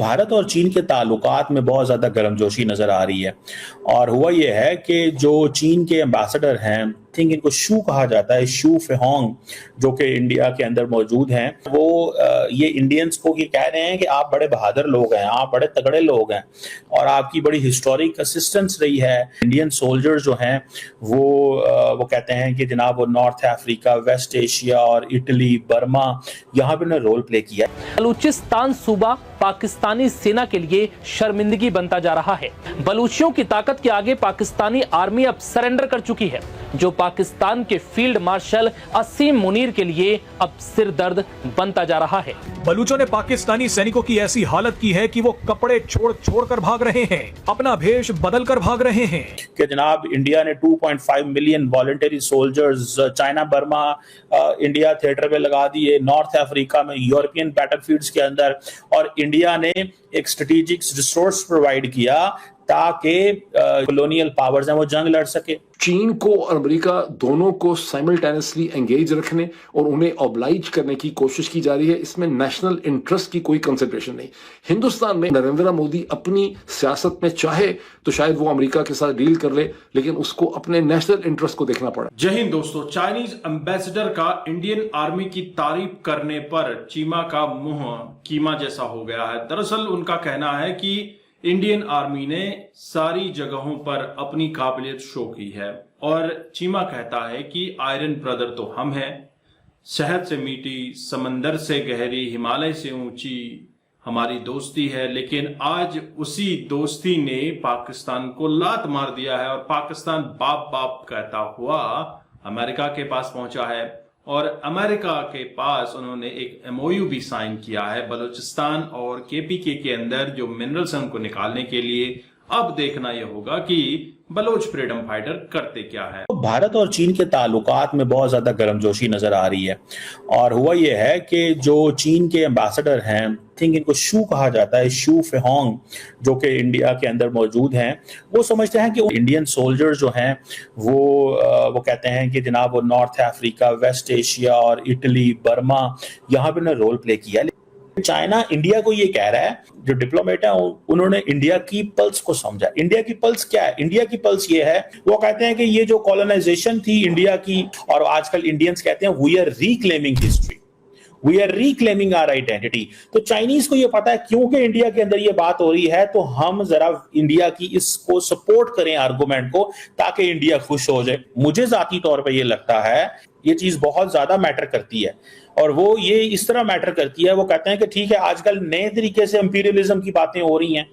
भारत और चीन के ताल्लुकात में बहुत ज़्यादा गर्मजोशी नज़र आ रही है। और हुआ ये है कि जो चीन के एम्बेसडर हैं, थिंक इनको शू कहा जाता है, शू फेहोंग, जो कि इंडिया के अंदर मौजूद हैं, वो ये इंडियंस को ये कह रहे हैं कि आप बड़े बहादुर लोग हैं, आप बड़े तगड़े लोग हैं और आपकी बड़ी हिस्टोरिक असिस्टेंस रही है। इंडियन सोल्जर्स जो हैं वो कहते हैं कि जनाब वो नॉर्थ अफ्रीका, वेस्ट एशिया और इटली, बर्मा, यहाँ पे उन्होंने रोल प्ले किया। बलूचिस्तान सूबा पाकिस्तानी सेना के लिए शर्मिंदगी बनता जा रहा है। बलूचियों की ताकत के आगे पाकिस्तानी आर्मी अब सरेंडर कर चुकी है, जो पाकिस्तान के फील्ड मार्शल असीम मुनीर के लिए अब सिर दर्द बनता जा रहा है। बलूचों ने पाकिस्तानी सैनिकों की ऐसी हालत की है कि वो कपड़े छोड़ कर भाग रहे हैं, अपना भेष बदल कर भाग रहे हैं। कि जनाब इंडिया ने 2.5 million voluntary soldiers China, Burma, India theatre में लगा दिए, नॉर्थ अफ्रीका में, यूरोपियन बैटलफील्ड्स के अंदर, और इंडिया ने एक स्ट्रेटेजिक रिसोर्स प्रोवाइड किया ताकि कॉलोनियल पावर्स हैं वो जंग लड़ सके। चीन को और अमेरिका दोनों को साइमल्टेनियसली एंगेज रखने और उन्हें ऑब्लाइज करने की कोशिश की जा रही है। इसमें नेशनल इंटरेस्ट की कोई कंसिडरेशन नहीं। हिंदुस्तान में नरेंद्र मोदी अपनी सियासत में चाहे तो शायद वो अमेरिका के साथ डील कर ले, लेकिन उसको अपने नेशनल इंटरेस्ट को देखना पड़ा। जय हिंद दोस्तों, चाइनीज एम्बेसडर का इंडियन आर्मी की तारीफ करने पर चीमा का मुंह कीमा जैसा हो गया है। दरअसल उनका कहना है कि इंडियन आर्मी ने सारी जगहों पर अपनी काबिलियत शो की है, और चीमा कहता है कि आयरन ब्रदर तो हम हैं, शहद से मीठी, समंदर से गहरी, हिमालय से ऊंची हमारी दोस्ती है। लेकिन आज उसी दोस्ती ने पाकिस्तान को लात मार दिया है और पाकिस्तान बाप बाप कहता हुआ अमेरिका के पास पहुंचा है, और अमेरिका के पास उन्होंने एक एमओयू भी साइन किया है बलूचिस्तान और केपीके के अंदर जो मिनरल्स हैं उनको निकालने के लिए। अब देखना यह होगा कि बलोच फ्रीडम फाइटर करते क्या है। भारत और चीन के ताल्लुकात में बहुत ज्यादा गर्मजोशी नजर आ रही है। और हुआ यह है कि जो चीन के एम्बेसडर हैं, थिंक इनको शू कहा जाता है, शू फेहोंग, जो कि इंडिया के अंदर मौजूद हैं, वो समझते हैं कि इंडियन सोल्जर्स जो हैं वो कहते हैं कि जनाब वो नॉर्थ अफ्रीका, वेस्ट एशिया और इटली, बर्मा, यहाँ पे उन्होंने रोल प्ले किया। चाइना इंडिया को ये कह रहा है, जो डिप्लोमेट है उन्होंने इंडिया की पल्स को समझा। इंडिया की पल्स क्या है? इंडिया की पल्स ये है, वो कहते हैं कि ये जो कॉलोनाइजेशन थी इंडिया की, और आजकल इंडियंस कहते हैं we are reclaiming history, we are reclaiming our identity. तो चाइनीज को ये पता है क्योंकि इंडिया के अंदर ये बात हो रही है, तो हम जरा इंडिया की इसको सपोर्ट करें आर्गुमेंट को, ताकि इंडिया खुश हो जाए। मुझे जाती तौर पे ये लगता है ये चीज बहुत ज्यादा मैटर करती है, और वो ये इस तरह मैटर करती है। वो कहते हैं कि ठीक है, आजकल नए तरीके से इंपीरियलिज्म की बातें हो रही हैं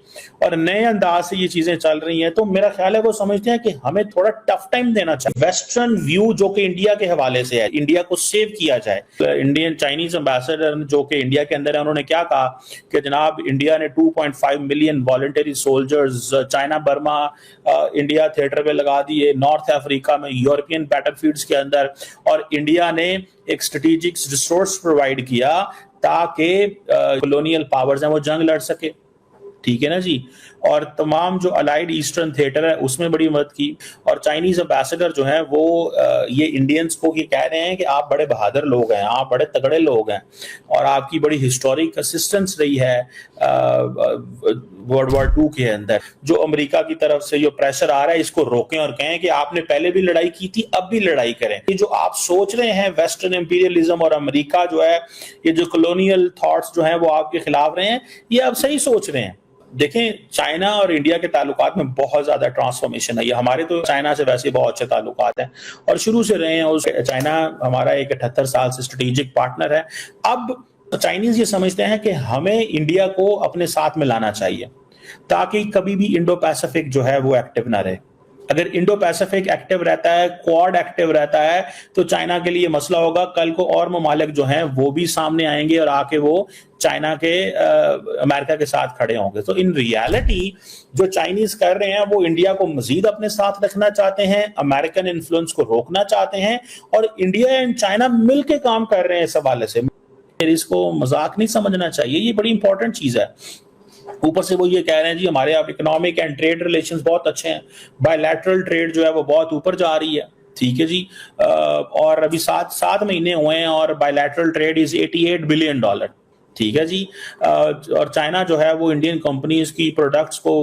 और नए अंदाज से ये चीजें चल रही हैं, तो मेरा ख्याल है वो समझते हैं कि हमें थोड़ा टफ टाइम देना चाहिए। वेस्टर्न व्यू जो कि इंडिया के हवाले से है, इंडिया को सेव किया जाए। इंडियन चाइनीज एम्बेसडर जो कि इंडिया के अंदर है, उन्होंने क्या कहा कि जनाब इंडिया ने 2.5 million voluntary soldiers China, Burma, India theatre में लगा दिए, नॉर्थ अफ्रीका में, यूरोपियन बैटलफील्ड्स के अंदर, और इंडिया ने एक स्ट्रेटेजिक रिसोर्स प्रोवाइड किया ताकि कॉलोनियल पावर्स हैं वो जंग लड़ सके। ठीक है ना जी। और तमाम जो अलाइड ईस्टर्न थिएटर है उसमें बड़ी मदद की। और चाइनीज एम्बेसडर जो हैं वो ये इंडियंस को ये कह रहे हैं कि आप बड़े बहादुर लोग हैं, आप बड़े तगड़े लोग हैं और आपकी बड़ी हिस्टोरिक असिस्टेंस रही है वर्ल्ड वॉर 2 के अंदर। जो अमेरिका की तरफ से जो प्रेशर आ रहा है इसको रोकें और कहें कि आपने पहले भी लड़ाई की थी, अब भी लड़ाई करें। ये जो आप सोच रहे हैं वेस्टर्न इंपीरियलिज्म और अमेरिका जो है, ये जो कॉलोनियल थॉट्स जो हैं वो आपके खिलाफ रहे हैं, ये आप सही सोच रहे हैं। देखें, चाइना और इंडिया के ताल्लुकात में बहुत ज्यादा ट्रांसफॉर्मेशन है। ये हमारे तो चाइना से वैसे बहुत अच्छे ताल्लुकात हैं और शुरू से रहे हैं। उस चाइना हमारा एक 78 साल से स्ट्रेटेजिक पार्टनर है। अब चाइनीज ये समझते हैं कि हमें इंडिया को अपने साथ में लाना चाहिए ताकि कभी भी इंडो पैसिफिक जो है वो एक्टिव ना रहे। अगर इंडो पैसिफिक एक्टिव रहता है, क्वाड एक्टिव रहता है, तो चाइना के लिए मसला होगा। कल को और ममालिक जो हैं वो भी सामने आएंगे और आके वो चाइना के अमेरिका के साथ खड़े होंगे। तो इन रियलिटी जो चाइनीज कर रहे हैं वो इंडिया को मजीद अपने साथ रखना चाहते हैं, अमेरिकन इन्फ्लुएंस को रोकना चाहते हैं, और इंडिया एंड चाइना मिलकर काम कर रहे हैं इस हवाले से। इसको मजाक नहीं समझना चाहिए, ये बड़ी इंपॉर्टेंट चीज है। ऊपर से वो ये कह रहे हैं जी हमारे आप इकोनॉमिक एंड ट्रेड रिलेशंस बहुत अच्छे हैं, बायलैटरल ट्रेड जो है वो बहुत ऊपर जा रही है। ठीक है जी। और अभी 7 महीने हुए हैं और बायलैटरल ट्रेड इज $88 बिलियन। ठीक है जी। और चाइना जो है वो इंडियन कंपनीज की प्रोडक्ट्स को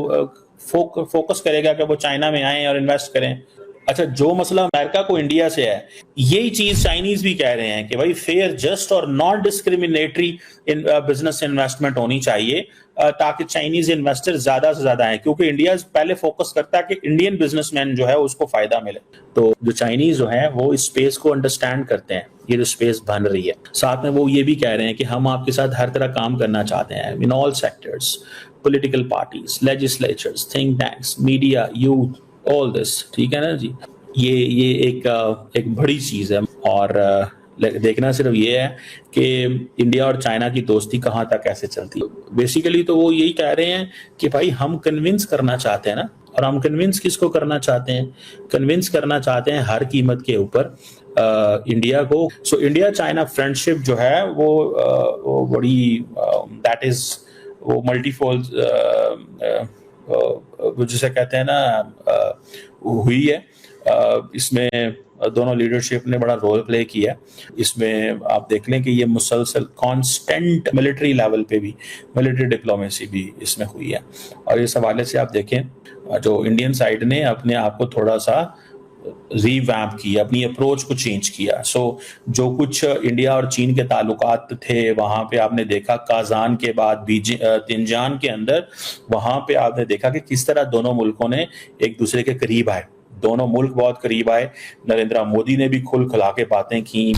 फोकस करेगा कि वो चाइना में आए और इन्वेस्ट करें। अच्छा, जो मसला अमेरिका को इंडिया से है, यही चीज चाइनीज भी कह रहे हैं कि भाई फेयर, जस्ट और नॉन डिस्क्रिमिनेटरी बिजनेस इन्वेस्टमेंट होनी चाहिए, ताकि चाइनीज इन्वेस्टर ज्यादा से ज्यादा आए, क्योंकि इंडिया पहले फोकस करता है कि इंडियन बिजनेसमैन जो है उसको फायदा मिले। तो जो चाइनीज जो है वो इस स्पेस को अंडरस्टैंड करते हैं, ये जो स्पेस बन रही है। साथ में वो ये भी कह रहे हैं कि हम आपके साथ हर तरह काम करना चाहते हैं, in all sectors, political parties, legislatures, think tanks, media, youth, all this. ठीक है ना जी। ये एक बड़ी चीज है। और देखना सिर्फ ये है कि इंडिया और चाइना की दोस्ती कहाँ तक कैसे चलती है। बेसिकली तो वो यही कह रहे हैं कि भाई हम कन्विंस करना चाहते हैं ना, और हम कन्विंस किसको करना चाहते हैं? कन्विंस करना चाहते हैं हर कीमत के ऊपर इंडिया को। सो इंडिया चाइना फ्रेंडशिप जो है वो बड़ी दैट इज वो मल्टीफोल्ड, जिसे कहते हैं ना, हुई है। इसमें दोनों लीडरशिप ने बड़ा रोल प्ले किया। इसमें आप देख लें कि ये मुसलसल कांस्टेंट मिलिट्री लेवल पे भी मिलिट्री डिप्लोमेसी भी इसमें हुई है। और इस हवाले से आप देखें, जो इंडियन साइड ने अपने आप को थोड़ा सा रीवैम्प किया, अपनी अप्रोच को चेंज किया। सो जो कुछ इंडिया और चीन के ताल्लुकात थे, वहां पे आपने देखा काजान के बाद तिनजान के अंदर, वहां पे आपने देखा कि किस तरह दोनों मुल्कों ने एक दूसरे के करीब आए, दोनों मुल्क बहुत करीब आए। नरेंद्र मोदी ने भी खुल खिला के बातें की,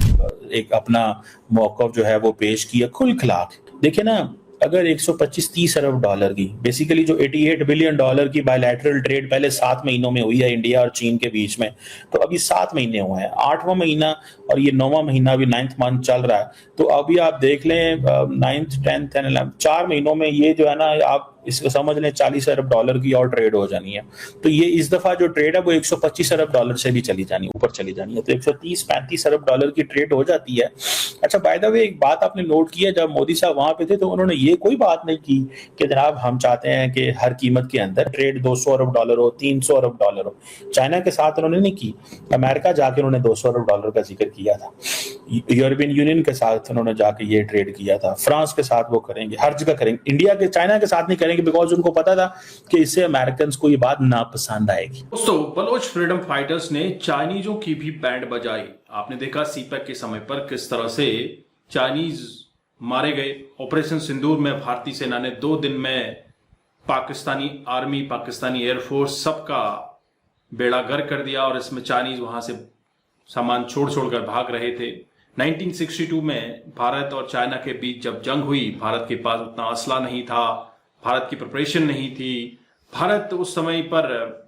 एक अपना मौक़िफ़ जो है वो पेश किया खुल खिला के। देखिए ना, अगर 125-30 अरब डॉलर की, बेसिकली जो 88 बिलियन डॉलर की बायलैटरल ट्रेड पहले 7 महीनों में हुई है इंडिया और चीन के बीच में, तो अभी 7 महीने हुए हैं, 8वां महीना और ये 9वां महीना भी 9th मंथ चल रहा है। तो अभी आप देख लें 9th 10th एंड 11th 4 महीनों में ये जो है ना, आप इसको समझ लें 40 अरब डॉलर की और ट्रेड हो जानी है। तो ये इस दफा जो ट्रेड है वो 125 अरब डॉलर से भी चली जानी, ऊपर चली जानी है। तो 130-35 अरब डॉलर की ट्रेड हो जाती है। अच्छा, बाय द वे एक बात आपने नोट की है, जब मोदी साहब वहां पे थे तो उन्होंने ये कोई बात नहीं की कि जनाब हम चाहते हैं कि हर कीमत के अंदर ट्रेड 200 अरब डॉलर हो, 300 अरब डॉलर हो। चाइना के साथ उन्होंने नहीं की। अमेरिका जाके उन्होंने 200 अरब डॉलर का जिक्र किया था। यूरोपियन यूनियन के साथ उन्होंने जाके ये ट्रेड किया था। फ्रांस के साथ वो करेंगे, हर जगह करेंगे। इंडिया के चाइना के साथ नहीं करेंगे, बिकॉज उनको पता था कि इससे अमेरिकन को ये बात नापसंद आएगी। दोस्तों, बलोच फ्रीडम फाइटर्स ने चाइनीजों की भी बैंड बजाई। आपने देखा सीपैक के समय पर किस तरह से चाइनीज मारे गए। ऑपरेशन सिंदूर में भारतीय सेना ने 2 दिन में पाकिस्तानी आर्मी, पाकिस्तानी एयरफोर्स सबका बेड़ा गर्क कर दिया, और इसमें चाइनीज वहां से सामान छोड़ कर भाग रहे थे। 1962 में भारत और चाइना के बीच जब जंग हुई, भारत के पास उतना असला नहीं था, भारत की प्रिपरेशन नहीं थी। भारत उस समय पर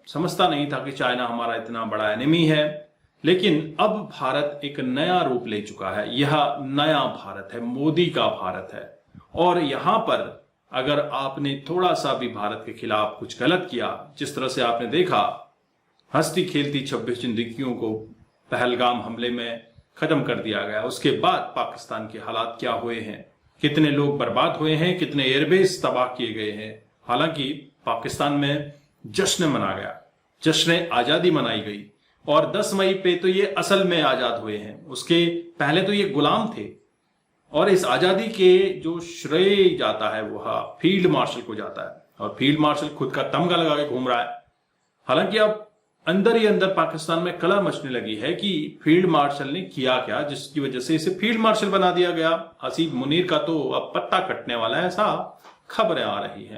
समझता नहीं था कि चाइना हमारा इतना बड़ा एनिमी है। लेकिन अब भारत एक नया रूप ले चुका है। यह नया भारत है, मोदी का भारत है। और यहां पर अगर आपने थोड़ा सा भी भारत के खिलाफ कुछ गलत किया, जिस तरह से आपने देखा हंसती खेलती 26 जिंदगियों को पहलगाम हमले में खत्म कर दिया गया, उसके बाद पाकिस्तान के हालात क्या हुए हैं, कितने लोग बर्बाद हुए हैं, कितने एयरबेस तबाह किए गए हैं। हालांकि पाकिस्तान में जश्न मना गया, जश्न आजादी मनाई गई, और 10 मई पे तो ये असल में आजाद हुए हैं। उसके पहले तो ये गुलाम थे। और इस आजादी के जो श्रेय जाता है वह फील्ड मार्शल को जाता है, और फील्ड मार्शल खुद का तमगा लगा के घूम रहा है। हालांकि अब अंदर ही अंदर पाकिस्तान में कलह मचने लगी है कि फील्ड मार्शल ने किया क्या, जिसकी वजह से इसे फील्ड मार्शल बना दिया गया। हसीब मुनीर का तो अब पत्ता कटने वाला है, ऐसा खबरें आ रही हैं।